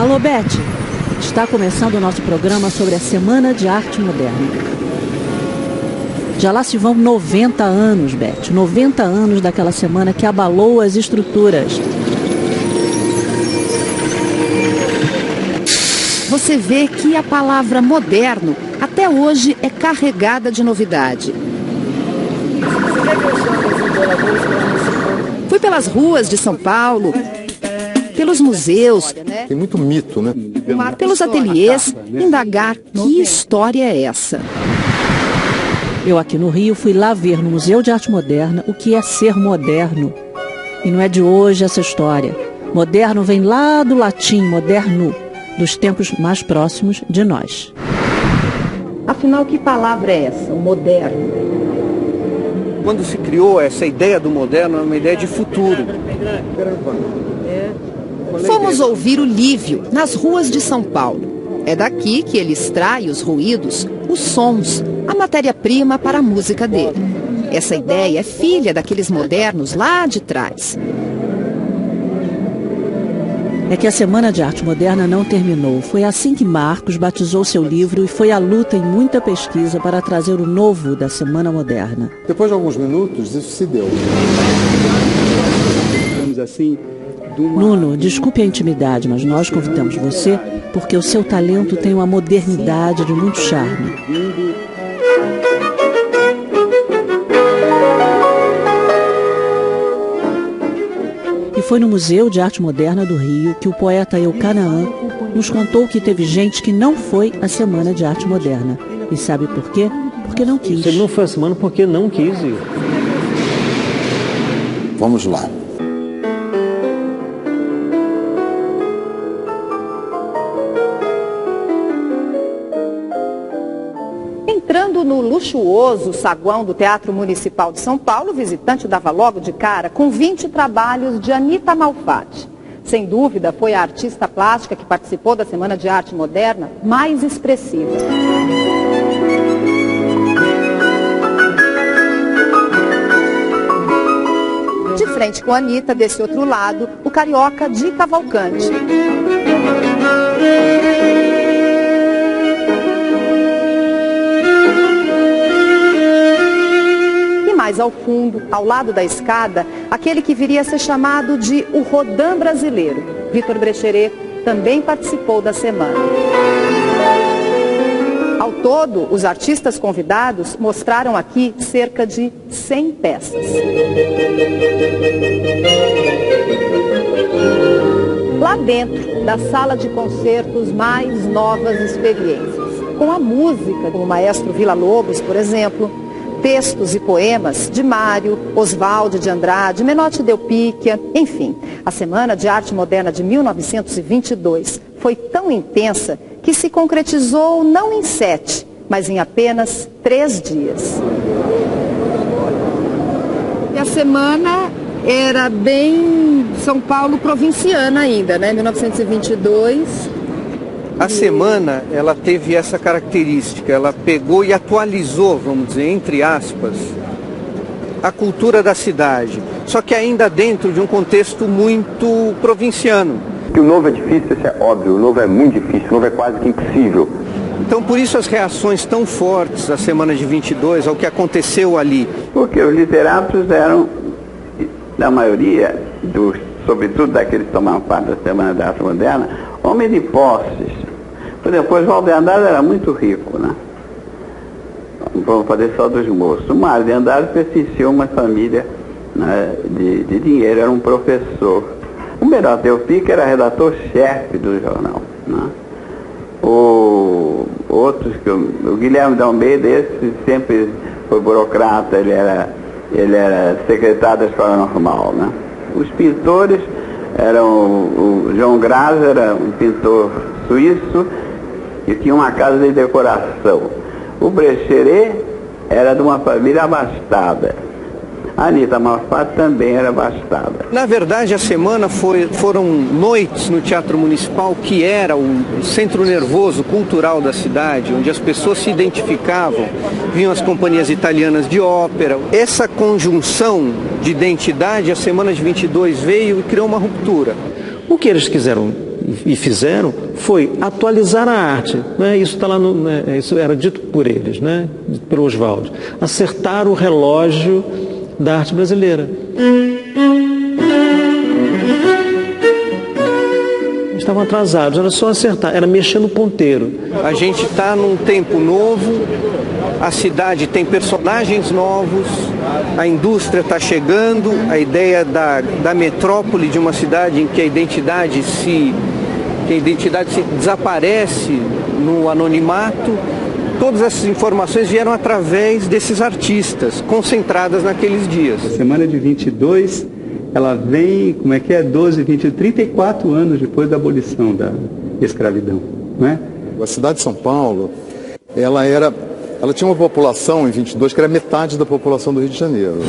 Alô, Beth. Está começando o nosso programa sobre a Semana de Arte Moderna. Já lá se vão 90 anos, Beth. 90 anos daquela semana que abalou as estruturas. Você vê que a palavra moderno até hoje é carregada de novidade. Fui pelas ruas de São Paulo, pelos museus, tem muito mito, né? Pelos ateliês, indagar que história é essa. Eu aqui no Rio fui lá ver no Museu de Arte Moderna o que é ser moderno. E não é de hoje essa história. Moderno vem lá do latim moderno, dos tempos mais próximos de nós. Afinal, que palavra é essa, o moderno? Quando se criou essa ideia do moderno, é uma ideia de futuro. Fomos ouvir o Lívio nas ruas de São Paulo. É daqui que ele extrai os ruídos, os sons, a matéria-prima para a música dele. Essa ideia é filha daqueles modernos lá de trás. É que a Semana de Arte Moderna não terminou. Foi assim que Marcos batizou seu livro e foi à luta em muita pesquisa para trazer o novo da Semana Moderna. Depois de alguns minutos, isso se deu. Nuno, desculpe a intimidade, mas nós convidamos você porque o seu talento tem uma modernidade de muito charme. E foi no Museu de Arte Moderna do Rio que o poeta Eucanaã nos contou que teve gente que não foi à Semana de Arte Moderna. E sabe por quê? Porque não quis. Ele não foi à semana porque não quis ir. Vamos lá. Entrando no luxuoso saguão do Teatro Municipal de São Paulo, o visitante dava logo de cara com 20 trabalhos de Anita Malfatti. Sem dúvida, foi a artista plástica que participou da Semana de Arte Moderna mais expressiva. De frente com a Anita, desse outro lado, o carioca Di Cavalcanti. Mais ao fundo, ao lado da escada, aquele que viria a ser chamado de o Rodin brasileiro. Vitor Brecheret também participou da semana. Ao todo, os artistas convidados mostraram aqui cerca de 100 peças. Lá dentro da sala de concertos, mais novas experiências. Com a música, como o maestro Villa-Lobos, por exemplo, textos e poemas de Mário, Oswald de Andrade, Menotti Delpicchia, enfim. A Semana de Arte Moderna de 1922 foi tão intensa que se concretizou não em 7, mas em apenas 3 dias. E a semana era bem São Paulo provinciana ainda, né? 1922... A semana, ela teve essa característica, ela pegou e atualizou, vamos dizer, entre aspas, a cultura da cidade, só que ainda dentro de um contexto muito provinciano. Que o novo é difícil, isso é óbvio, o novo é muito difícil, o novo é quase que impossível. Então, por isso as reações tão fortes da Semana de 22 ao que aconteceu ali. Porque os literatos eram, na maioria, sobretudo daqueles que tomavam parte da Semana da Arte Moderna, homens de posses. Depois, Valdo de Andrade era muito rico, né? Vamos fazer só dos moços. O Mário de Andrade pertencia a uma família, né, de dinheiro, era um professor. O Menotti Delpicchia era redator-chefe do jornal, né? Outros, o Guilherme de Almeida, esse sempre foi burocrata, ele era secretário da Escola Normal, né? Os pintores eram, o João Graz era um pintor suíço e tinha uma casa de decoração. O Brecheret era de uma família abastada. A Anita Malfatti também era abastada. Na verdade, a semana foram noites no Teatro Municipal, que era o centro nervoso cultural da cidade, onde as pessoas se identificavam, vinham as companhias italianas de ópera. Essa conjunção de identidade, a Semana de 22 veio e criou uma ruptura. O que eles quiseram e fizeram foi atualizar a arte, né? Isso está lá isso era dito por eles, né? Pelo Oswaldo. Acertar o relógio da arte brasileira. Estavam atrasados, era só acertar, era mexer no ponteiro. A gente está num tempo novo, a cidade tem personagens novos, a indústria está chegando, a ideia da metrópole de uma cidade em que a identidade se desaparece no anonimato. Todas essas informações vieram através desses artistas, concentradas naqueles dias. A semana de 22, ela vem, 12, 20, 34 anos depois da abolição da escravidão, não é? A cidade de São Paulo, ela tinha uma população em 22 que era metade da população do Rio de Janeiro.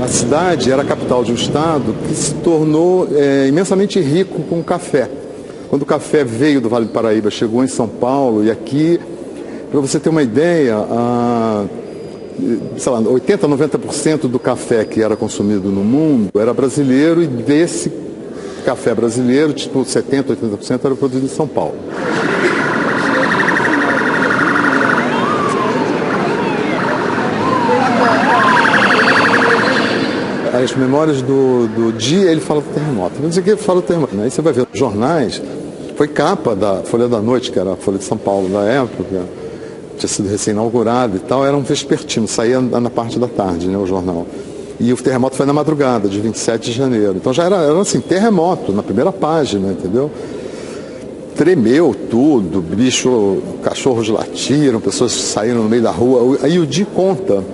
A cidade era a capital de um estado que se tornou imensamente rico com o café. Quando o café veio do Vale do Paraíba, chegou em São Paulo, e aqui, para você ter uma ideia, 80, 90% do café que era consumido no mundo era brasileiro, e desse café brasileiro, tipo 70, 80% era produzido em São Paulo. As memórias do dia, ele fala do terremoto. Não sei o que ele fala do terremoto. Aí você vai ver nos jornais, foi capa da Folha da Noite, que era a Folha de São Paulo da época, tinha sido recém-inaugurado e tal, era um vespertino, saía na parte da tarde, né, o jornal. E o terremoto foi na madrugada, de 27 de janeiro. Então já era assim, terremoto, na primeira página, entendeu? Tremeu tudo, cachorros latiram, pessoas saíram no meio da rua. Aí o Di conta.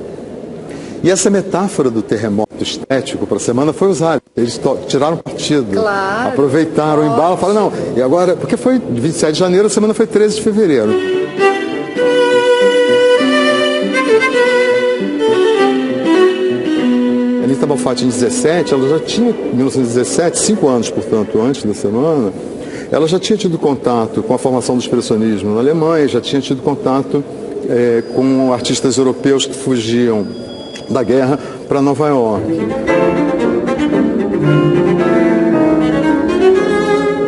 E essa metáfora do terremoto estético para a semana foi usada. Eles tiraram partido, claro, aproveitaram o embalo, falaram, não, e agora, porque foi 27 de janeiro, a semana foi 13 de fevereiro. Anita Malfatti, em 17, ela já tinha, em 1917, 5 anos, portanto, antes da semana, ela já tinha tido contato com a formação do expressionismo na Alemanha, já tinha tido contato com artistas europeus que fugiam da guerra para Nova York.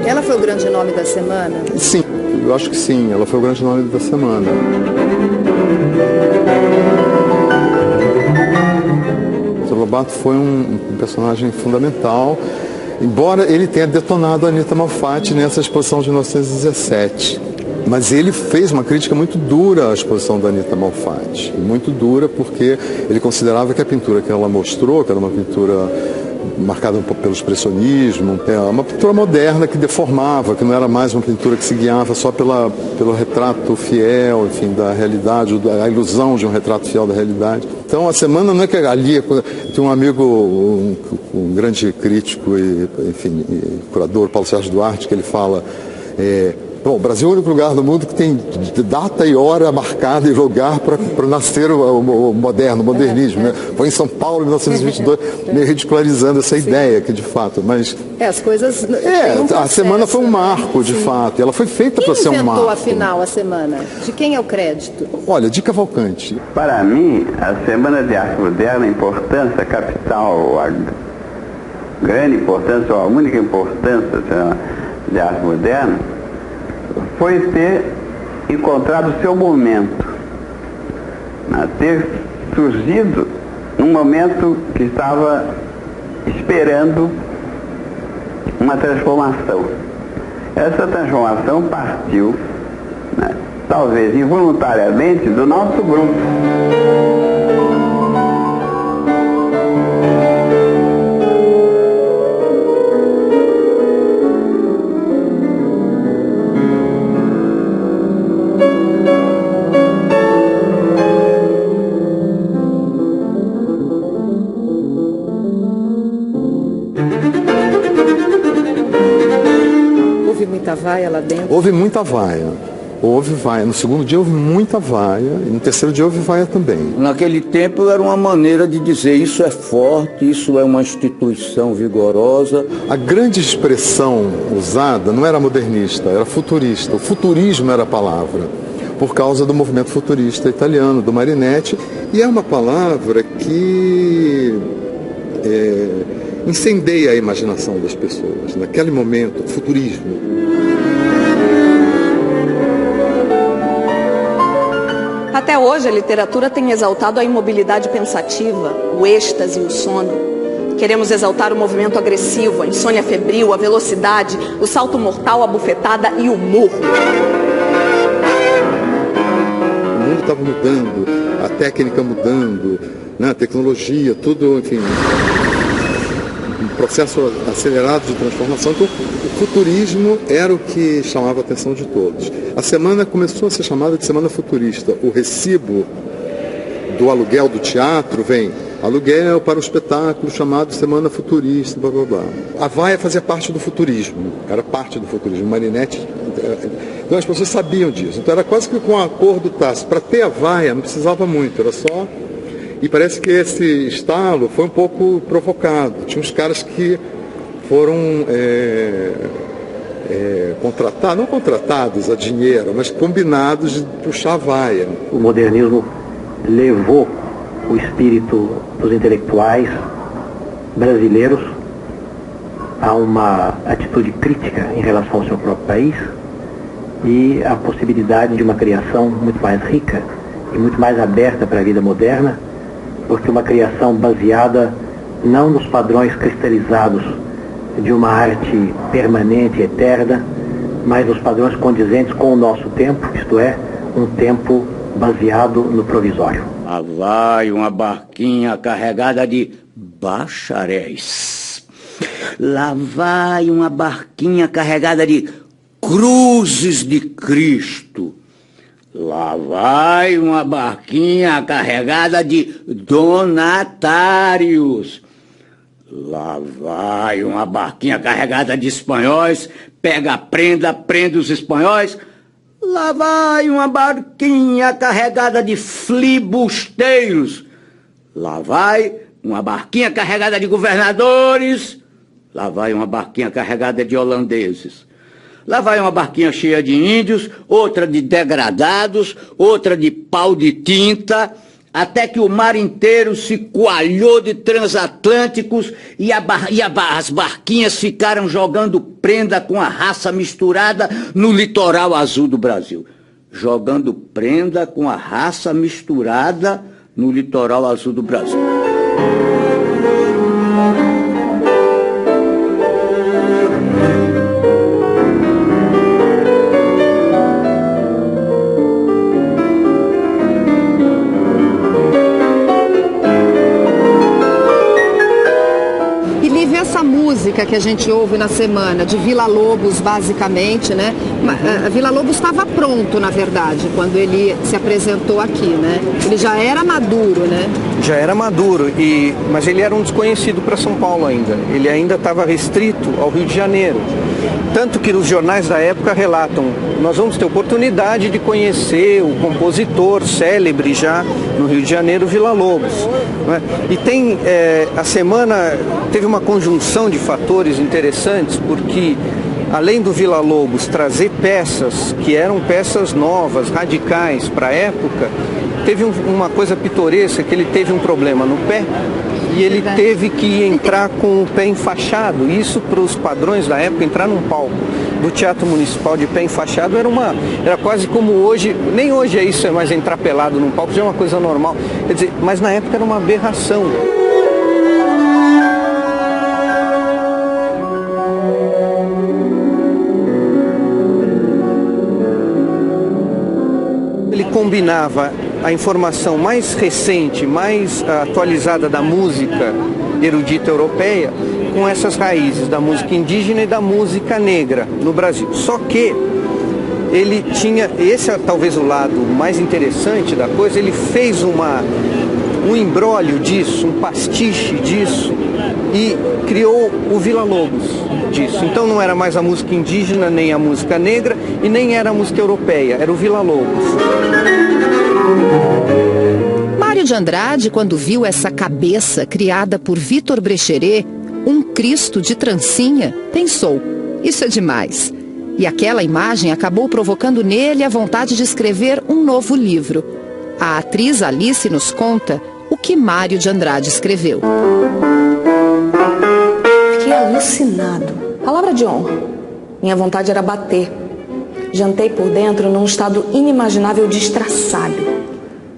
Ela foi o grande nome da semana? Sim, eu acho que sim, ela foi o grande nome da semana. O Lobato foi um personagem fundamental, embora ele tenha detonado a Anita Malfatti nessa exposição de 1917. Mas ele fez uma crítica muito dura à exposição da Anita Malfatti. Muito dura porque ele considerava que a pintura que ela mostrou, que era uma pintura marcada pelo expressionismo, uma pintura moderna que deformava, que não era mais uma pintura que se guiava só pelo retrato fiel, enfim, da realidade, a ilusão de um retrato fiel da realidade. Então a semana não é que ali, tem um amigo, um grande crítico e, enfim, curador, Paulo Sérgio Duarte, que ele fala... Bom, o Brasil é o único lugar do mundo que tem data e hora marcada e lugar para nascer o moderno, o modernismo. Né? Foi em São Paulo, em 1922, meio ridicularizando essa ideia, que de fato, mas... as coisas... a semana foi um marco, de fato. Ela foi feita para ser um marco. Quem inventou, afinal, a semana? De quem é o crédito? Olha, de Cavalcante. Para mim, a Semana de Arte Moderna, a importância capital, a grande importância, ou a única importância da Semana de Arte Moderna, foi ter encontrado o seu momento, ter surgido num momento que estava esperando uma transformação. Essa transformação partiu, talvez involuntariamente, do nosso grupo. Houve muita vaia lá dentro? Houve muita vaia. Houve vaia. No segundo dia houve muita vaia. E no terceiro dia houve vaia também. Naquele tempo era uma maneira de dizer isso é forte, isso é uma instituição vigorosa. A grande expressão usada não era modernista, era futurista. O futurismo era a palavra. por causa do movimento futurista italiano, do Marinetti, e é uma palavra que incendeia a imaginação das pessoas. Naquele momento, futurismo. Até hoje, a literatura tem exaltado a imobilidade pensativa, o êxtase e o sono. Queremos exaltar o movimento agressivo, a insônia febril, a velocidade, o salto mortal, a bufetada e o murro. O mundo estava mudando, a técnica mudando, né, a tecnologia, tudo, enfim, um processo acelerado de transformação. Então, o futurismo era o que chamava a atenção de todos. A semana começou a ser chamada de Semana Futurista. O recibo do aluguel do teatro vem aluguel para o espetáculo chamado Semana Futurista, blá blá blá. A vaia fazia parte do futurismo, era parte do futurismo. O Marinetti, então as pessoas sabiam disso. Então era quase que com um acordo tácito. Para ter a vaia não precisava muito, era só. E parece que esse estalo foi um pouco provocado. Tinha uns caras que foram contratados, não contratados a dinheiro, mas combinados de puxar a vaia. O modernismo levou o espírito dos intelectuais brasileiros a uma atitude crítica em relação ao seu próprio país e a possibilidade de uma criação muito mais rica e muito mais aberta para a vida moderna, porque uma criação baseada não nos padrões cristalizados de uma arte permanente e eterna, mas nos padrões condizentes com o nosso tempo, isto é, um tempo baseado no provisório. Lá vai uma barquinha carregada de bacharéis. Lá vai uma barquinha carregada de cruzes de Cristo. Lá vai uma barquinha carregada de donatários. Lá vai uma barquinha carregada de espanhóis, pega a prenda, prende os espanhóis. Lá vai uma barquinha carregada de filibusteiros. Lá vai uma barquinha carregada de governadores. Lá vai uma barquinha carregada de holandeses. Lá vai uma barquinha cheia de índios, outra de degradados, outra de pau de tinta, até que o mar inteiro se coalhou de transatlânticos e as barquinhas ficaram jogando prenda com a raça misturada no litoral azul do Brasil. Jogando prenda com a raça misturada no litoral azul do Brasil. música que a gente ouve na semana, de Villa-Lobos, basicamente, né? A Villa-Lobos estava pronto, na verdade, quando ele se apresentou aqui, né? Ele já era maduro, né? Já era maduro, mas ele era um desconhecido para São Paulo ainda. Ele ainda estava restrito ao Rio de Janeiro. Tanto que os jornais da época relatam, nós vamos ter oportunidade de conhecer o compositor célebre já no Rio de Janeiro, Villa-Lobos. Né? E tem, a semana teve uma conjunção de fatores interessantes, porque além do Villa-Lobos trazer peças que eram peças novas, radicais para a época, teve uma coisa pitoresca, que ele teve um problema no pé, e ele teve que entrar com o pé enfaixado. Isso, para os padrões da época, entrar num palco do Teatro Municipal de pé enfaixado era quase como hoje, nem hoje é isso, é mais entrar pelado num palco, já é uma coisa normal. Quer dizer, mas na época era uma aberração. Ele combinava a informação mais recente, mais atualizada da música erudita europeia com essas raízes da música indígena e da música negra no Brasil. Só que ele tinha, esse é talvez o lado mais interessante da coisa, ele fez um imbróglio disso, um pastiche disso e criou o Villa-Lobos disso. Então não era mais a música indígena, nem a música negra e nem era a música europeia, era o Villa-Lobos. Mário de Andrade, quando viu essa cabeça criada por Vitor Brecheret, um Cristo de trancinha, pensou, isso é demais. E aquela imagem acabou provocando nele a vontade de escrever um novo livro. A atriz Alice nos conta o que Mário de Andrade escreveu. Fiquei alucinado. Palavra de honra. Minha vontade era bater. Jantei por dentro num estado inimaginável de estraçalho.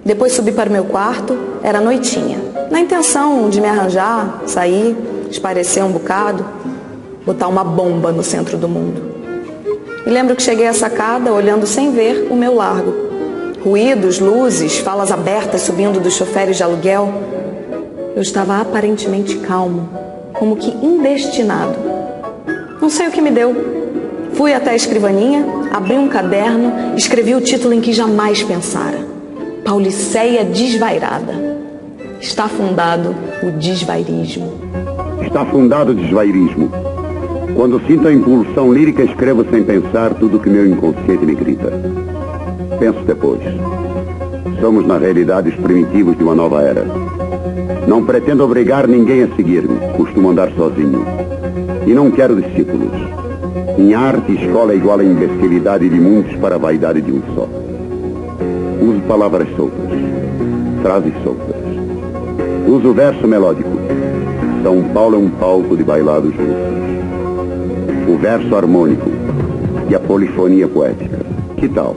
Depois subi para o meu quarto, era noitinha. Na intenção de me arranjar, sair, espairecer um bocado, botar uma bomba no centro do mundo. E lembro que cheguei à sacada olhando sem ver o meu largo. Ruídos, luzes, falas abertas subindo dos choferes de aluguel. Eu estava aparentemente calmo, como que indestinado. Não sei o que me deu. Fui até a escrivaninha, abri um caderno, escrevi o título em que jamais pensara. Pauliceia Desvairada. Está fundado o desvairismo. Está fundado o desvairismo. Quando sinto a impulsão lírica, escrevo sem pensar tudo que meu inconsciente me grita. Penso depois. Somos, na realidade, os primitivos de uma nova era. Não pretendo obrigar ninguém a seguir-me. Costumo andar sozinho. E não quero discípulos. Em arte, escola é igual a imbecilidade de muitos para a vaidade de um só. Uso palavras soltas, frases soltas. Uso verso melódico. São Paulo é um palco de bailados russos. O verso harmônico e a polifonia poética. Que tal?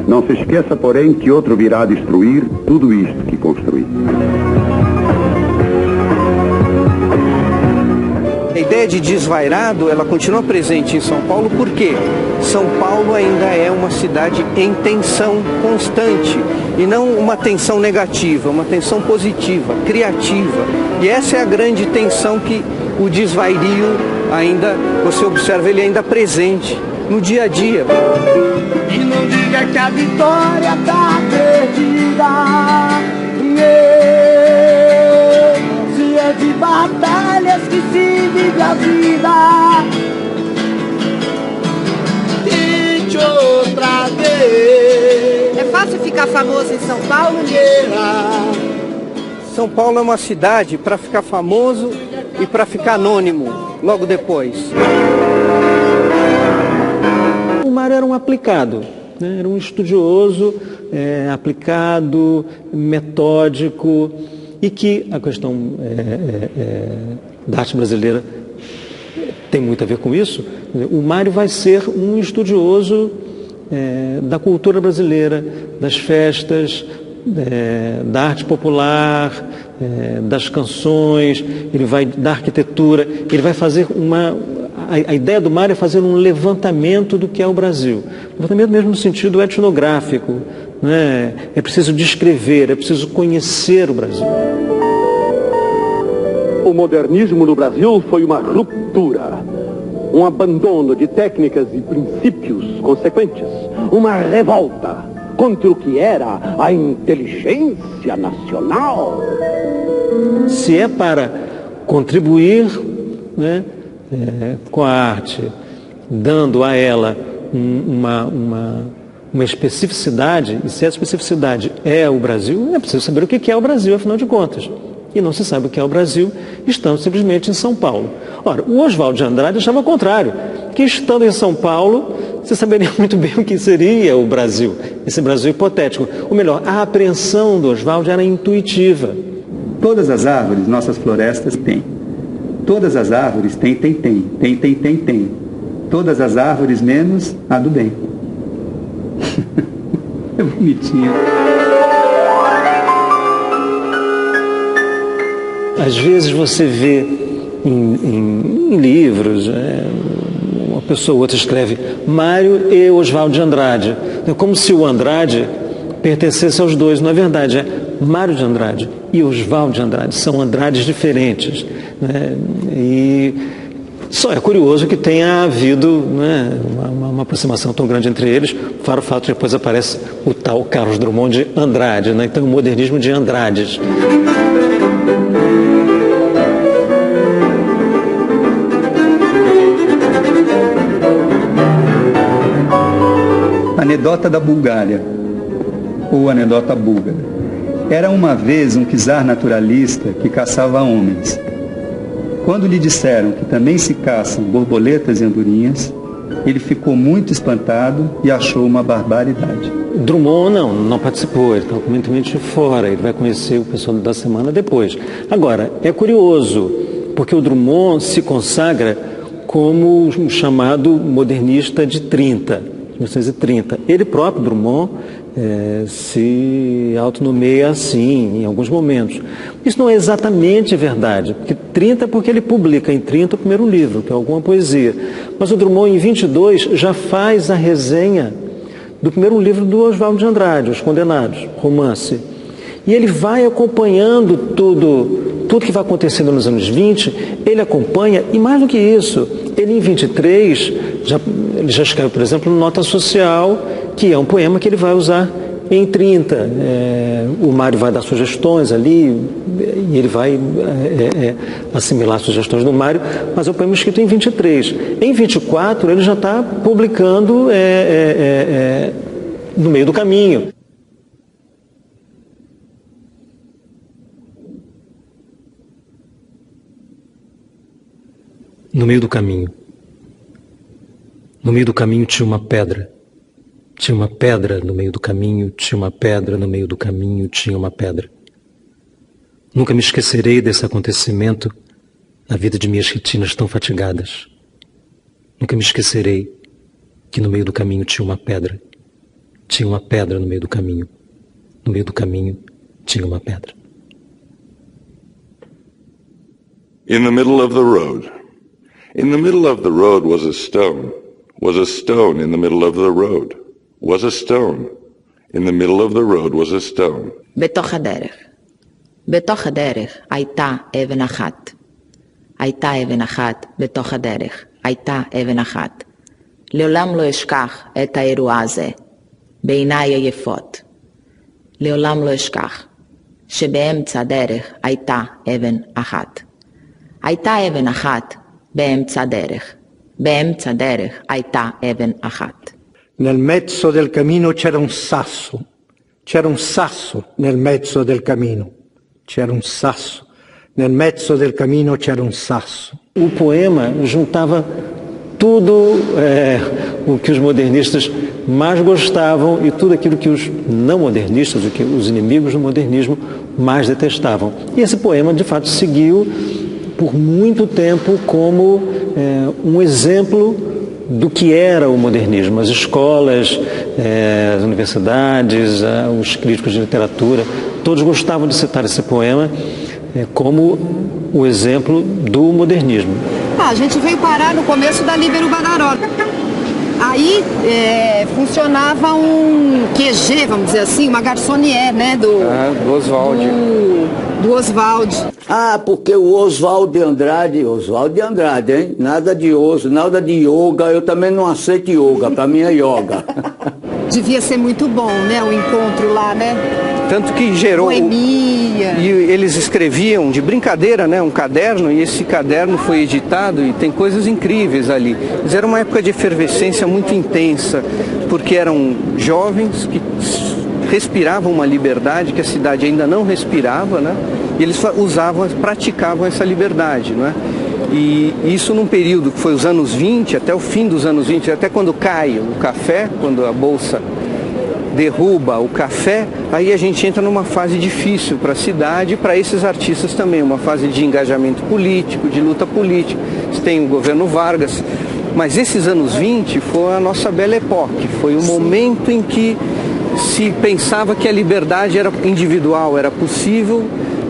Não se esqueça, porém, que outro virá destruir tudo isto que construí. A ideia de desvairado, ela continua presente em São Paulo porque São Paulo ainda é uma cidade em tensão constante e não uma tensão negativa, uma tensão positiva, criativa. E essa é a grande tensão que o desvairio ainda, você observa ele ainda presente no dia a dia. E não diga que a vitória tá perdida. Se é de batalhas que se vive a vida. Tente outra vez. É fácil ficar famoso em São Paulo? São Paulo é uma cidade para ficar famoso e para ficar anônimo logo depois. O Mário era um aplicado, né? Era um estudioso, aplicado, metódico, e que a questão da arte brasileira tem muito a ver com isso. O Mário vai ser um estudioso da cultura brasileira, das festas, da arte popular, das canções, ele vai da arquitetura, ele vai fazer a ideia do Mário é fazer um levantamento do que é o Brasil. Levantamento mesmo no sentido etnográfico, né? É preciso descrever, é preciso conhecer o Brasil. O modernismo no Brasil foi uma ruptura, um abandono de técnicas e princípios consequentes, uma revolta contra o que era a inteligência nacional. Se é para contribuir, né, com a arte, dando a ela uma especificidade, e se essa especificidade é o Brasil, é preciso saber o que é o Brasil, afinal de contas. E não se sabe o que é o Brasil, estando simplesmente em São Paulo. Ora, o Oswald de Andrade achava o contrário, que estando em São Paulo, você saberia muito bem o que seria o Brasil, esse Brasil hipotético. Ou melhor, a apreensão do Oswald era intuitiva. Todas as árvores, nossas florestas, têm. Todas as árvores têm. Todas as árvores menos a do bem. É bonitinho. Às vezes você vê em livros, uma pessoa ou outra escreve Mário e Oswald de Andrade. É como se o Andrade pertencesse aos dois. Não é verdade, é Mário de Andrade e Oswald de Andrade. São Andrades diferentes, né? E só é curioso que tenha havido, né, uma aproximação tão grande entre eles, para o fato de que depois aparece o tal Carlos Drummond de Andrade, né? Então o modernismo de Andrades. Anedota da Bulgária, ou anedota búlgara. Era uma vez um czar naturalista que caçava homens. Quando lhe disseram que também se caçam borboletas e andorinhas, ele ficou muito espantado e achou uma barbaridade. Drummond não participou, ele está completamente fora, ele vai conhecer o pessoal da semana depois. Agora, é curioso, porque o Drummond se consagra como um chamado modernista de 1930. Ele próprio, Drummond, se autonomeia assim em alguns momentos. Isso não é exatamente verdade, porque 30 é porque ele publica em 30 o primeiro livro, que é alguma poesia. Mas o Drummond, em 22, já faz a resenha do primeiro livro do Oswald de Andrade, Os Condenados, romance. E ele vai acompanhando tudo que vai acontecendo nos anos 20, ele acompanha, e mais do que isso, ele em 23, ele já escreve, por exemplo, Nota Social, que é um poema que ele vai usar em 30. O Mário vai dar sugestões ali, e ele vai assimilar sugestões do Mário, mas é um poema escrito em 23. Em 24, ele já está publicando No Meio do Caminho. No meio do caminho. No meio do caminho tinha uma pedra. Tinha uma pedra no meio do caminho, tinha uma pedra no meio do caminho, tinha uma pedra. Nunca me esquecerei desse acontecimento na vida de minhas retinas tão fatigadas. Nunca me esquecerei que no meio do caminho tinha uma pedra. Tinha uma pedra no meio do caminho. No meio do caminho tinha uma pedra. In the middle of the road. In the middle of the road was a stone. Was a stone in the middle of the road. Was a stone. In the middle of the road was a stone. בתוך הדרך. בתוך הדרך הייתה אבן אחת. הייתה אבן אחת בתוך הדרך. הייתה אבן אחת. לעולם לא אשכח את האירוע הזה. בעיניי היפות. לעולם לא אשכח שבאמצע הדרך הייתה אבן אחת. הייתה אבן אחת באמצע הדרך. באמצע הדרך הייתה אבן אחת. Nel mezzo del cammino c'era un sasso. C'era un sasso nel mezzo del cammino. C'era un sasso. Nel mezzo del cammino c'era un sasso. O poema juntava tudo o que os modernistas mais gostavam e tudo aquilo que os não modernistas, o que os inimigos do modernismo mais detestavam. E esse poema, de fato, seguiu por muito tempo como um exemplo do que era o modernismo. As escolas, as universidades, os críticos de literatura, todos gostavam de citar esse poema como o exemplo do modernismo. A gente veio parar no começo da Líbero Badaró. Aí funcionava um QG, vamos dizer assim, uma garçonnière, né? Do Oswald. Do Oswald. Porque o Oswald de Andrade, hein? Nada de yoga, eu também não aceito yoga, para mim é yoga. Devia ser muito bom, né? O encontro lá, né? Tanto que gerou... Poemia. E eles escreviam de brincadeira, né? Um caderno, e esse caderno foi editado e tem coisas incríveis ali. Mas era uma época de efervescência muito intensa, porque eram jovens que respiravam uma liberdade que a cidade ainda não respirava, né? E eles praticavam essa liberdade, não é? E isso num período que foi os anos 20, até o fim dos anos 20, até quando cai o café, quando a Bolsa derruba o café, aí a gente entra numa fase difícil para a cidade e para esses artistas também, uma fase de engajamento político, de luta política. Você tem o governo Vargas, mas esses anos 20 foi a nossa Belle Époque, foi o momento em que se pensava que a liberdade era individual, era possível,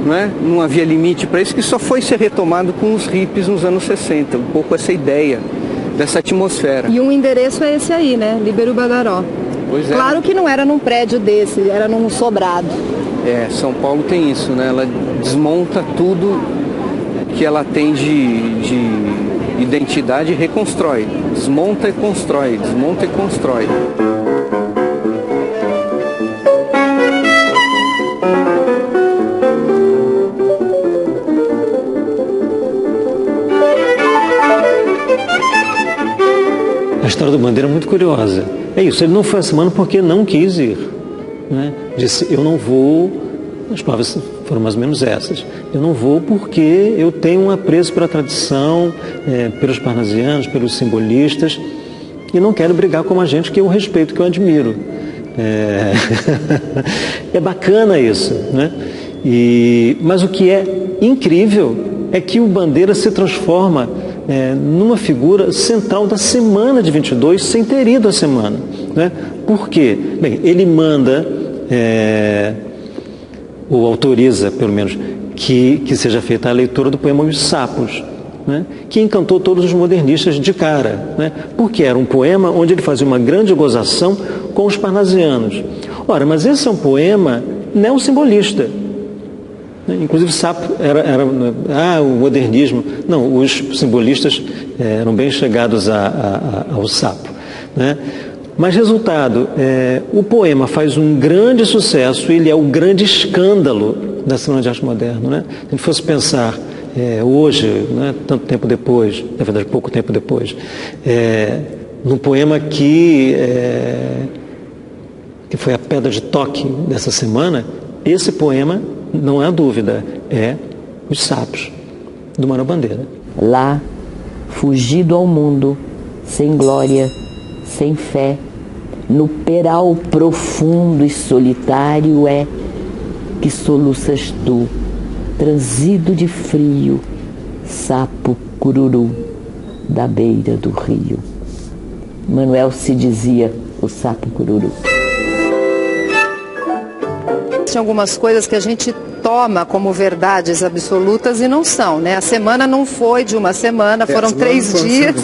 não é? Não havia limite para isso, que só foi ser retomado com os hippies nos anos 60, um pouco essa ideia dessa atmosfera. E um endereço é esse aí, né? Líbero Badaró. Pois é. Claro que não era num prédio desse, era num sobrado. São Paulo tem isso, né? Ela desmonta tudo que ela tem de identidade e reconstrói. Desmonta e constrói, desmonta e constrói. A história do Bandeira é muito curiosa. É isso, ele não foi a semana porque não quis ir. Né? Disse, eu não vou, as palavras foram mais ou menos essas, eu não vou porque eu tenho um apreço pela tradição, pelos parnasianos, pelos simbolistas, e não querem brigar com a gente, que eu respeito, que eu admiro. É bacana isso, né? Mas o que é incrível é que o Bandeira se transforma numa figura central da semana de 22 sem ter ido à semana, né? Por quê? Bem, ele manda, ou autoriza, pelo menos, que seja feita a leitura do poema Os Sapos, né? Que encantou todos os modernistas de cara, né? Porque era um poema onde ele fazia uma grande gozação com os parnasianos. Ora, mas esse é um poema neossimbolista. Inclusive, Sapo era o modernismo. Não, os simbolistas eram bem chegados ao Sapo, né? Mas, resultado, o poema faz um grande sucesso, ele é o grande escândalo da Semana de Arte Moderna, né? Se a gente fosse pensar hoje, né, tanto tempo depois, na verdade, pouco tempo depois, num poema que foi a pedra de toque dessa semana, esse poema, não há dúvida, é Os Sapos, do Manuel Bandeira. Lá, fugido ao mundo, sem glória, sem fé, no peral profundo e solitário que soluças tu, transido de frio, sapo cururu da beira do rio. Manuel se dizia o sapo cururu. Tem algumas coisas que a gente toma como verdades absolutas e não são, né? A semana não foi de uma semana, foram 3 dias.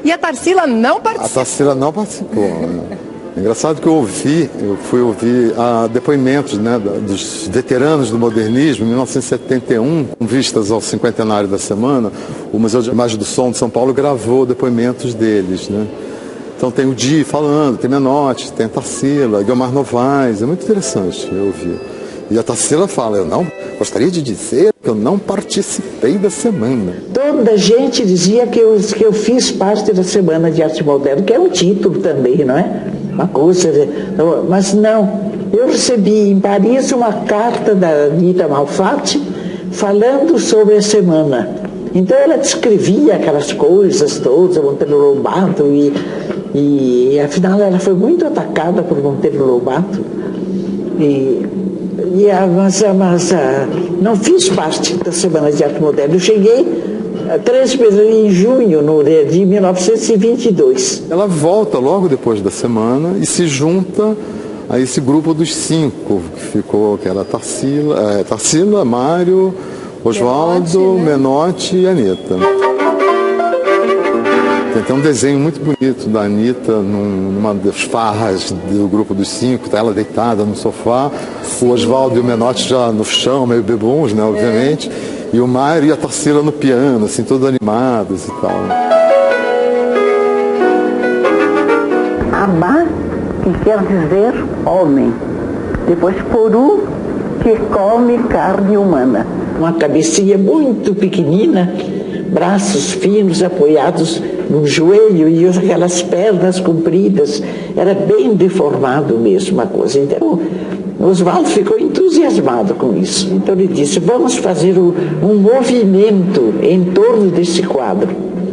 E a Tarsila não participou. A Tarsila não participou, né? É engraçado que eu fui ouvir depoimentos, né, dos veteranos do modernismo, em 1971, com vistas ao 50º da semana. O Museu de Imagem do Som de São Paulo gravou depoimentos deles, né? Então tem o Di falando, tem Menotti, tem a Tarsila, Guilmar Novaes, é muito interessante eu ouvir. E a Tarsila fala, eu não gostaria de dizer que eu não participei da semana. Toda a gente dizia que eu fiz parte da Semana de Arte Moderna, que é um título também, não é? Uma coisa, mas não. Eu recebi em Paris uma carta da Anita Malfatti falando sobre a semana. Então ela descrevia aquelas coisas todas, Monteiro Lobato, e afinal ela foi muito atacada por Monteiro Lobato. Mas não fiz parte da Semana de Arte Moderna. Eu cheguei 3 meses em junho de 1922. Ela volta logo depois da semana e se junta a esse grupo dos 5, que era Tarsila, Mário, Oswaldo, Menotti e Anita. Tem até um desenho muito bonito da Anita numa das farras do grupo dos 5, tá ela deitada no sofá, o Oswaldo e o Menotti já no chão, meio bebuns, né, obviamente, e o Mário e a Tarsila no piano, assim, todos animados e tal. Abá, que quer dizer homem. Depois Poru, que come carne humana. Uma cabecinha muito pequenina, braços finos apoiados no joelho e aquelas pernas compridas. Era bem deformado mesmo a coisa. Então, Oswaldo ficou entusiasmado com isso. Então ele disse, vamos fazer um movimento em torno desse quadro.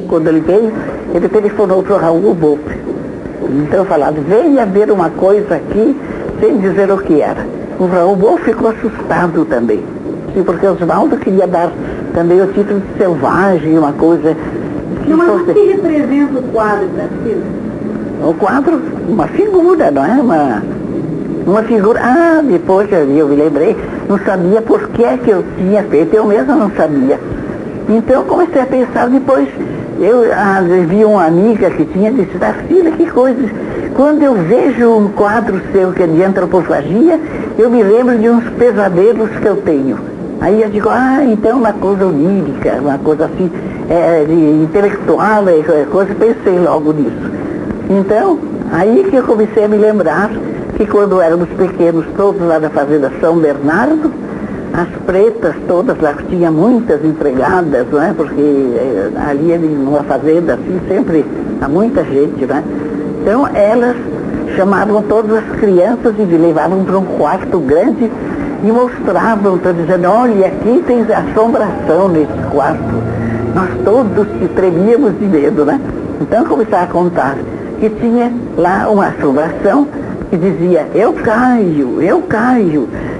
Quando ele veio, ele telefonou para o Raul Bope. Então falaram, venha ver uma coisa aqui, sem dizer o que era. O Raul Bope ficou assustado também. Porque Oswaldo queria dar também o título de selvagem, uma coisa... Mas o que representa o quadro, Tarsila? O quadro, uma figura, não é? Uma figura... depois eu me lembrei, não sabia por que é que eu tinha feito, eu mesma não sabia. Então comecei a pensar, depois eu vi uma amiga que tinha disse, Tarsila, que coisa... Quando eu vejo um quadro seu que é de antropofagia, eu me lembro de uns pesadelos que eu tenho. Aí eu digo, então uma coisa onírica, uma coisa assim, de intelectual, coisa, pensei logo nisso. Então, aí que eu comecei a me lembrar que quando éramos pequenos, todos lá da fazenda São Bernardo, as pretas todas lá, tinha muitas empregadas, não é? Porque ali numa fazenda assim, sempre há muita gente, não é? Então elas chamavam todas as crianças e levavam para um quarto grande e mostravam, dizendo, olha, aqui tem assombração nesse quarto. Nós todos se tremíamos de medo, né? Então começaram a contar que tinha lá uma assombração que dizia, eu caio,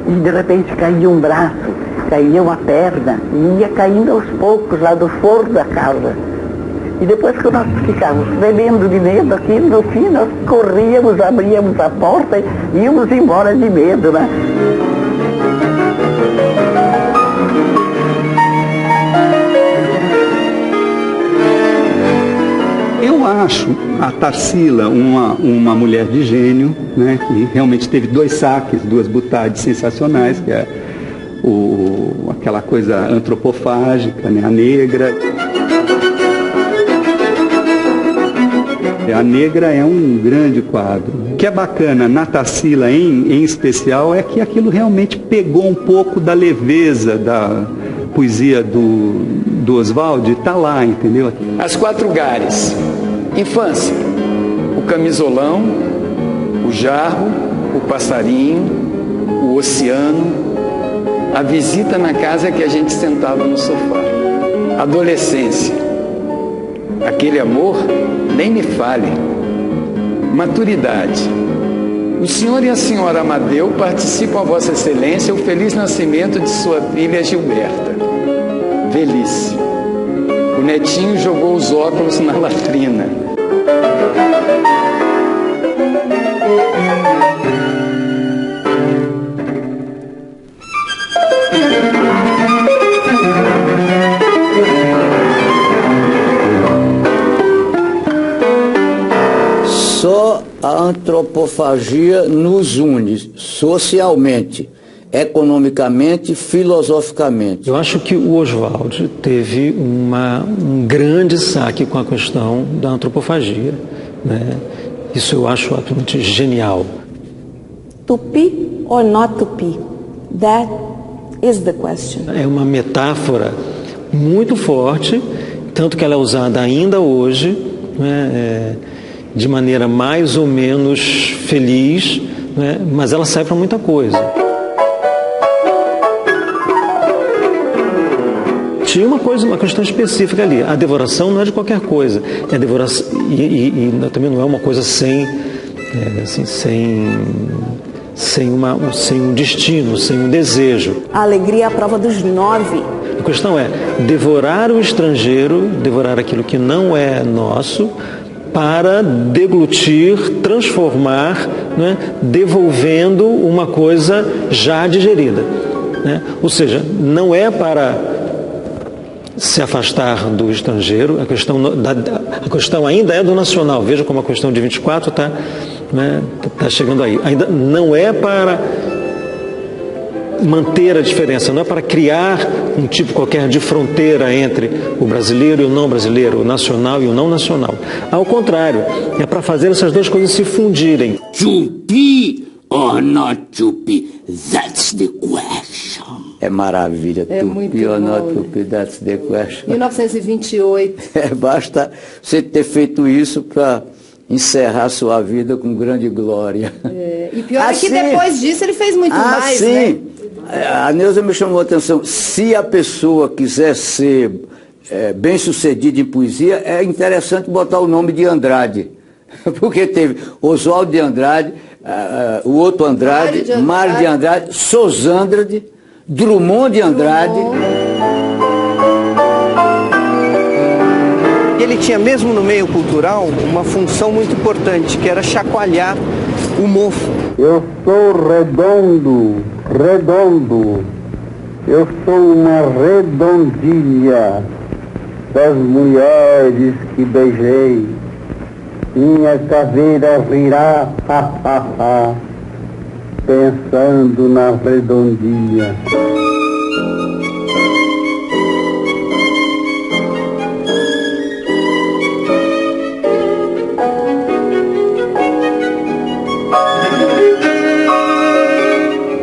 e de repente caía um braço, caía uma perna, e ia caindo aos poucos lá do forro da casa. E depois que nós ficávamos tremendo de medo aqui, no fim nós corríamos, abríamos a porta e íamos embora de medo, né? Eu acho a Tarsila uma mulher de gênio, né, que realmente teve 2 saques, 2 butades sensacionais, que é aquela coisa antropofágica, né, a negra. A Negra é um grande quadro. O que é bacana na Tarsila em especial é que aquilo realmente pegou um pouco da leveza da poesia do Oswald, está lá, entendeu? As 4 gares: infância, o camisolão, o jarro, o passarinho, o oceano, a visita na casa que a gente sentava no sofá. Adolescência, aquele amor, nem me fale. Maturidade. O senhor e a senhora Amadeu participam a Vossa Excelência o feliz nascimento de sua filha Gilberta. Velhice. O netinho jogou os óculos na latrina. Só a antropofagia nos une socialmente, economicamente, filosoficamente. Eu acho que o Oswald teve um grande saque com a questão da antropofagia, né? Isso eu acho absolutamente genial. Tupi or not Tupi? That is the question. É uma metáfora muito forte, tanto que ela é usada ainda hoje, né? De maneira mais ou menos feliz, né? Mas ela serve para muita coisa. Tinha uma questão específica ali. A devoração não é de qualquer coisa. É devoração, e também não é uma coisa sem um destino, sem um desejo. A alegria é a prova dos 9. A questão é devorar o estrangeiro, devorar aquilo que não é nosso, para deglutir, transformar, né, devolvendo uma coisa já digerida, né? Ou seja, não é para se afastar do estrangeiro, a questão ainda é do nacional. Veja como a questão de 24 está, né, tá chegando aí. Ainda não é para manter a diferença, não é para criar um tipo qualquer de fronteira entre o brasileiro e o não brasileiro, o nacional e o não nacional. Ao contrário, é para fazer essas 2 coisas se fundirem. Tupi or not Tupi? That's the question. É maravilha. É Tupi or not Tupi? That's the question. 1928. Basta você ter feito isso para encerrar sua vida com grande glória. E pior é que depois disso ele fez muito mais, sim. né? A Neuza me chamou a atenção. Se a pessoa quiser ser bem-sucedida em poesia, é interessante botar o nome de Andrade. Porque teve Oswald de Andrade, o outro Andrade, Mário de Andrade, Sozandrade, Drummond de Andrade. Ele tinha, mesmo no meio cultural, uma função muito importante, que era chacoalhar o mofo. Eu sou redondo, eu sou uma redondilha das mulheres que beijei. Minha caveira rirá, pensando na redondilha.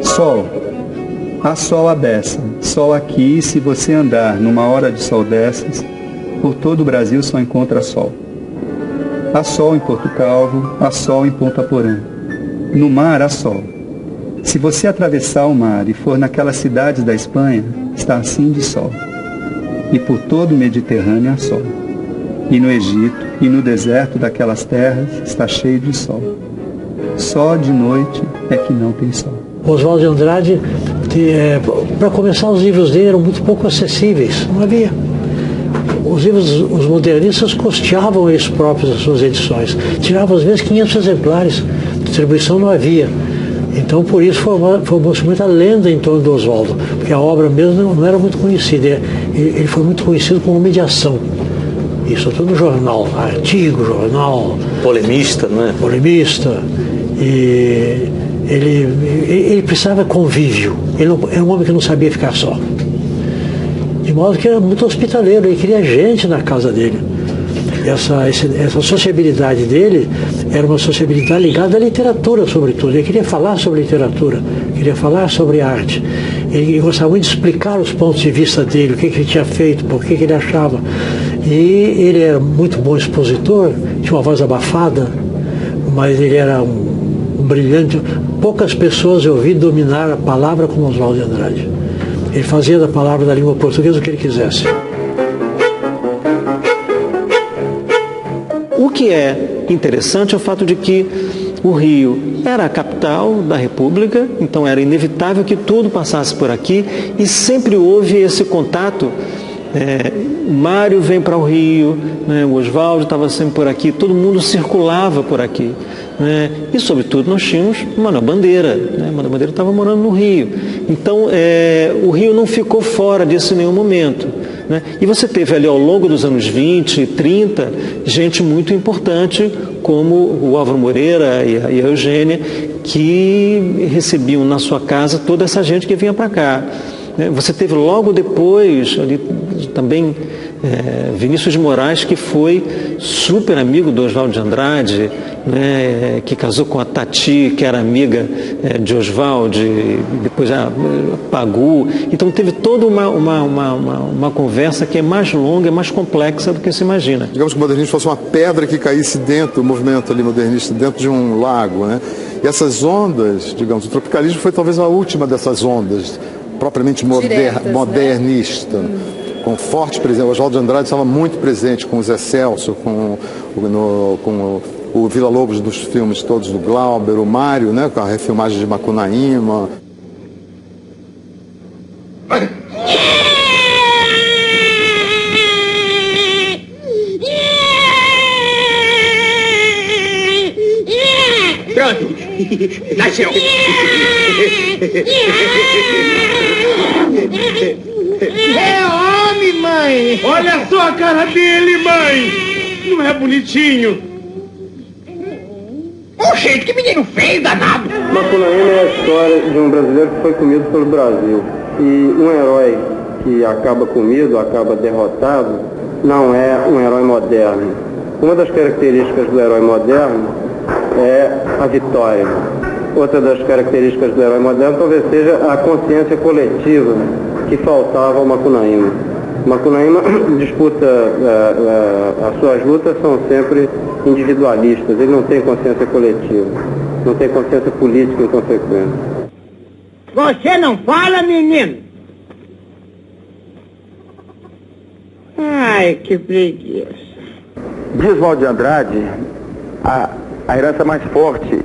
Sol. Há sol à beça. Sol aqui, se você andar numa hora de sol dessas, por todo o Brasil só encontra sol. Há sol em Porto Calvo, há sol em Ponta Porã. No mar há sol. Se você atravessar o mar e for naquelas cidades da Espanha, está assim de sol. E por todo o Mediterrâneo há sol. E no Egito e no deserto daquelas terras está cheio de sol. Só de noite é que não tem sol. Oswald de Andrade, para começar, os livros dele eram muito pouco acessíveis. Não havia. Os modernistas custeavam eles próprios as suas edições. Tiravam às vezes 500 exemplares. Distribuição não havia. Então, por isso, formou-se muita lenda em torno do Oswaldo, porque a obra mesmo não era muito conhecida. Ele foi muito conhecido como homem de ação. Isso tudo no jornal, artigo, jornal. Polemista, não é? Polemista. E ele precisava convívio. Ele era um homem que não sabia ficar só. De modo que era muito hospitaleiro, ele queria gente na casa dele. Essa sociabilidade dele era uma sociabilidade ligada à literatura, sobretudo. Ele queria falar sobre literatura, queria falar sobre arte. Ele gostava muito de explicar os pontos de vista dele, o que ele tinha feito, por que ele achava. E ele era muito bom expositor, tinha uma voz abafada, mas ele era um brilhante. Poucas pessoas eu vi dominar a palavra como Oswald de Andrade. Ele fazia da palavra da língua portuguesa o que ele quisesse. O que é interessante é o fato de que o Rio era a capital da República, então era inevitável que tudo passasse por aqui e sempre houve esse contato. O Mário vem para o Rio, né, o Oswaldo estava sempre por aqui, todo mundo circulava por aqui. Né, e, sobretudo, nós tínhamos Manuel Bandeira. Né, Manuel Bandeira estava morando no Rio. Então, o Rio não ficou fora disso em nenhum momento. Né, e você teve ali, ao longo dos anos 20, 30, gente muito importante, como o Álvaro Moreira e a Eugênia, que recebiam na sua casa toda essa gente que vinha para cá. Você teve logo depois, ali também, Vinícius de Moraes, que foi super amigo do Oswald de Andrade, né, que casou com a Tati, que era amiga de Oswald, e depois a Pagu. Então teve toda uma conversa que é mais longa, é mais complexa do que se imagina. Digamos que o modernismo fosse uma pedra que caísse dentro do movimento ali modernista, dentro de um lago, né? E essas ondas, digamos, o tropicalismo foi talvez a última dessas ondas, propriamente modernista, né? Com forte presença. O Oswald de Andrade estava muito presente com o Zé Celso, com o Vila Lobos dos filmes todos do Glauber, o Mário, né, com a refilmagem de Macunaíma. Pronto, nasceu. É homem, mãe! Olha só a cara dele, mãe! Não é bonitinho? Poxa, que menino feio, danado! Macunaíma é a história de um brasileiro que foi comido pelo Brasil. E um herói que acaba comido, acaba derrotado, não é um herói moderno. Uma das características do herói moderno é a vitória. Outra das características do herói moderno talvez seja a consciência coletiva que faltava ao Macunaíma. Macunaíma disputa, as suas lutas são sempre individualistas, ele não tem consciência coletiva, não tem consciência política em consequência. Você não fala, menino? Ai, que preguiça. Diz Oswald de Andrade, a herança mais forte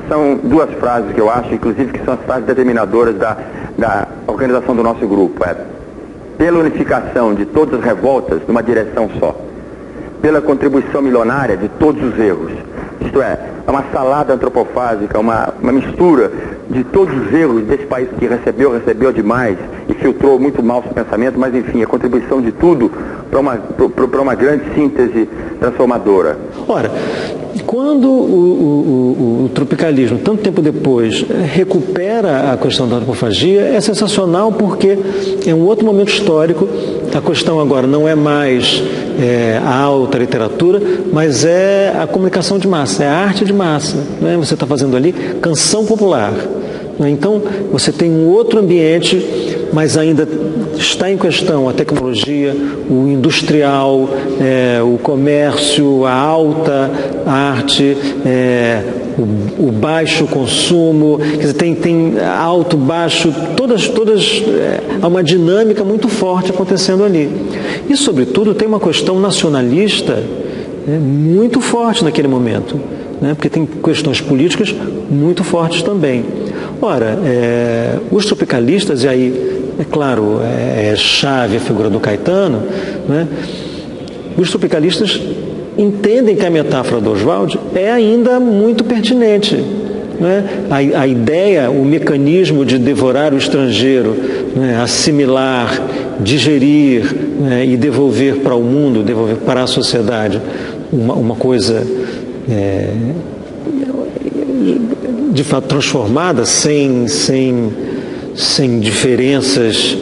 são duas frases que eu acho, inclusive, que são as frases determinadoras da organização do nosso grupo. Pela unificação de todas as revoltas numa direção só. Pela contribuição milionária de todos os erros. Isto é uma salada antropofágica, uma mistura de todos os erros desse país que recebeu demais e filtrou muito mal seu pensamento, mas enfim, a contribuição de tudo para uma grande síntese transformadora. Ora, quando o tropicalismo, tanto tempo depois, recupera a questão da antropofagia, é sensacional porque é um outro momento histórico. A questão agora não é mais a alta literatura, mas é a comunicação de massa, é a arte de massa. Né? Você está fazendo ali canção popular. Né? Então, você tem um outro ambiente, mas ainda está em questão a tecnologia, o industrial, o comércio, a alta arte, o baixo consumo, quer dizer, tem alto, baixo, todas há uma dinâmica muito forte acontecendo ali. E, sobretudo, tem uma questão nacionalista muito forte naquele momento, né? Porque tem questões políticas muito fortes também. Ora, os tropicalistas, e aí, é claro, é chave a figura do Caetano, né? Os tropicalistas entendem que a metáfora do Oswald é ainda muito pertinente, né? A ideia, o mecanismo de devorar o estrangeiro, né? Assimilar, digerir, né? E devolver para o mundo, devolver para a sociedade uma coisa de fato transformada, sem diferenças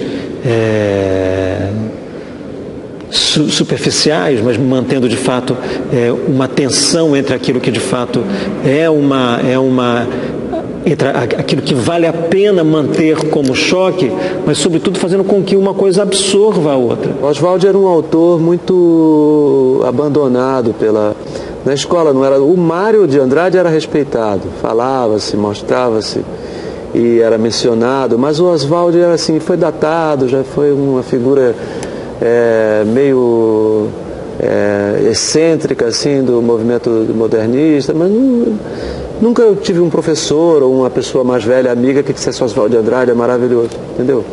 superficiais, mas mantendo de fato uma tensão entre aquilo que de fato entre aquilo que vale a pena manter como choque, mas sobretudo fazendo com que uma coisa absorva a outra. Oswald era um autor muito abandonado na escola, não era. O Mário de Andrade era respeitado, falava-se, mostrava-se e era mencionado, mas o Oswald era assim, foi datado, já foi uma figura meio excêntrica assim do movimento modernista, mas nunca eu tive um professor ou uma pessoa mais velha, amiga, que dissesse Oswald de Andrade é maravilhoso, entendeu?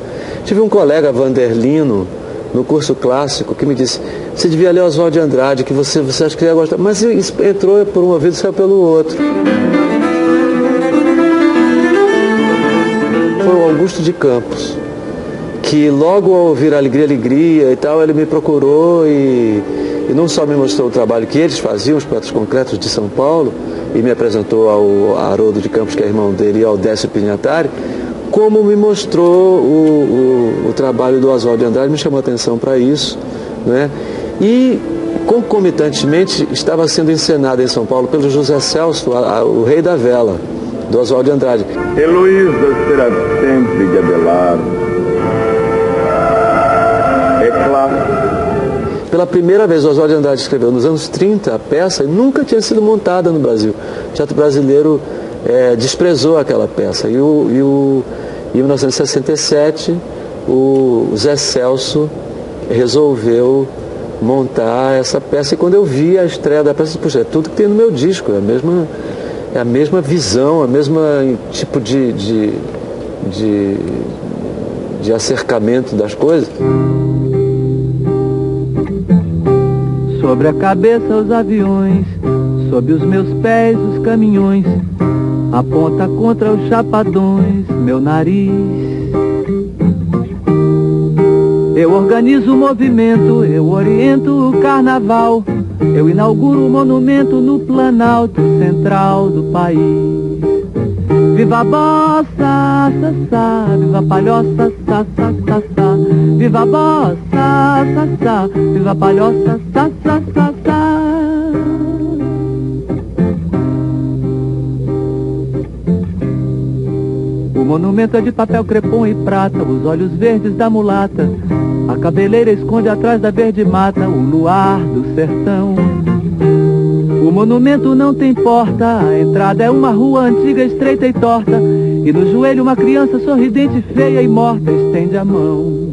Tive um colega, Vanderlino, no curso clássico, que me disse: você devia ler Oswald de Andrade, que você acha que ia gostar. Mas isso entrou por um ouvido e saiu pelo outro. Foi o Augusto de Campos, que logo ao ouvir Alegria, Alegria e tal, ele me procurou e não só me mostrou o trabalho que eles faziam, os Poetas Concretos de São Paulo, e me apresentou ao Haroldo de Campos, que é irmão dele, e ao Décio Pignatari, como me mostrou o trabalho do Oswald de Andrade, me chamou a atenção para isso, né? E concomitantemente estava sendo encenado em São Paulo pelo José Celso, o Rei da Vela, do Oswald de Andrade. Heloísa será sempre de Abelardo. É claro. Pela primeira vez, o Oswald de Andrade escreveu nos anos 30 a peça e nunca tinha sido montada no Brasil. O teatro brasileiro desprezou aquela peça. E em 1967, o Zé Celso resolveu montar essa peça. E quando eu vi a estreia da peça, puxa, é tudo que tem no meu disco, é a mesma visão, a mesma tipo de acercamento das coisas. Sobre a cabeça os aviões, sob os meus pés os caminhões, aponta contra os chapadões meu nariz. Eu organizo o movimento, eu oriento o carnaval, eu inauguro o monumento no Planalto Central do país. Viva a bossa, sa, sa, viva a palhoça, sa, sa, sa, sa. Viva a bossa, sa, sa, viva a palhoça, sa, sa, sa, sa. O monumento é de papel crepom e prata, os olhos verdes da mulata. A cabeleira esconde atrás da verde mata o luar do sertão. O monumento não tem porta, a entrada é uma rua antiga, estreita e torta. E no joelho uma criança sorridente, feia e morta, estende a mão.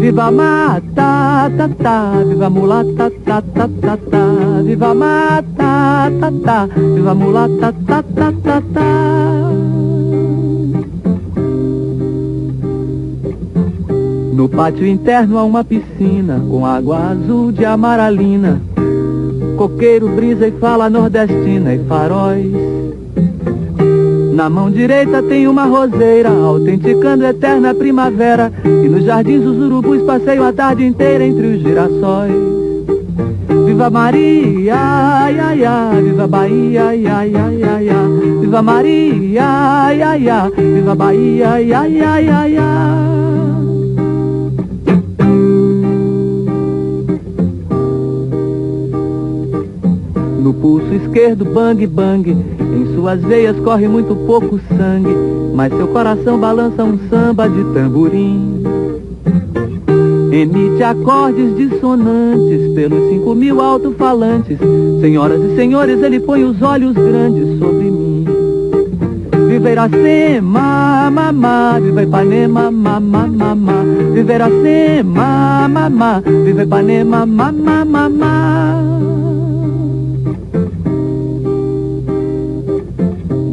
Viva a mata, ta, ta, viva a mulata, ta, ta, ta, ta. Viva a mata, ta, ta, viva a mulata, ta, ta, ta, ta. No pátio interno há uma piscina com água azul de amaralina. Coqueiro brisa e fala nordestina e faróis. Na mão direita tem uma roseira, autenticando eterna primavera. E nos jardins os urubus passeiam a tarde inteira entre os girassóis. Viva Maria, ai, ai, ai, viva Bahia, ai, ai, ai, ai, ai. Viva Maria, ai, ai, ai, viva Bahia, ai, ai, ai, ai, ai. No pulso esquerdo, bang, bang, em suas veias corre muito pouco sangue, mas seu coração balança um samba de tamborim. emite acordes dissonantes pelos 5.000 alto-falantes. Senhoras e senhores, ele põe os olhos grandes sobre mim. Viva Iracema, mamá, viva Ipanema, mamá, mamá. Viva Iracema, mamá, viva Ipanema, mamá, mamá.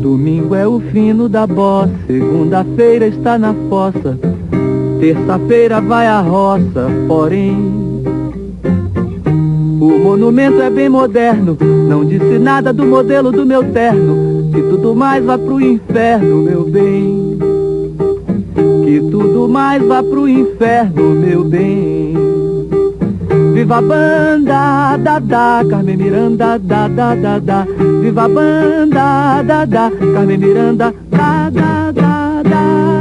Domingo é o fino da bossa, segunda-feira está na fossa, terça-feira vai à roça, porém o monumento é bem moderno, não disse nada do modelo do meu terno, que tudo mais vá pro inferno, meu bem, que tudo mais vá pro inferno, meu bem. Viva a banda, da, da, Carmen Miranda, da, da, da, da. Viva a banda, da, da, Carmen Miranda, da, da, da, da.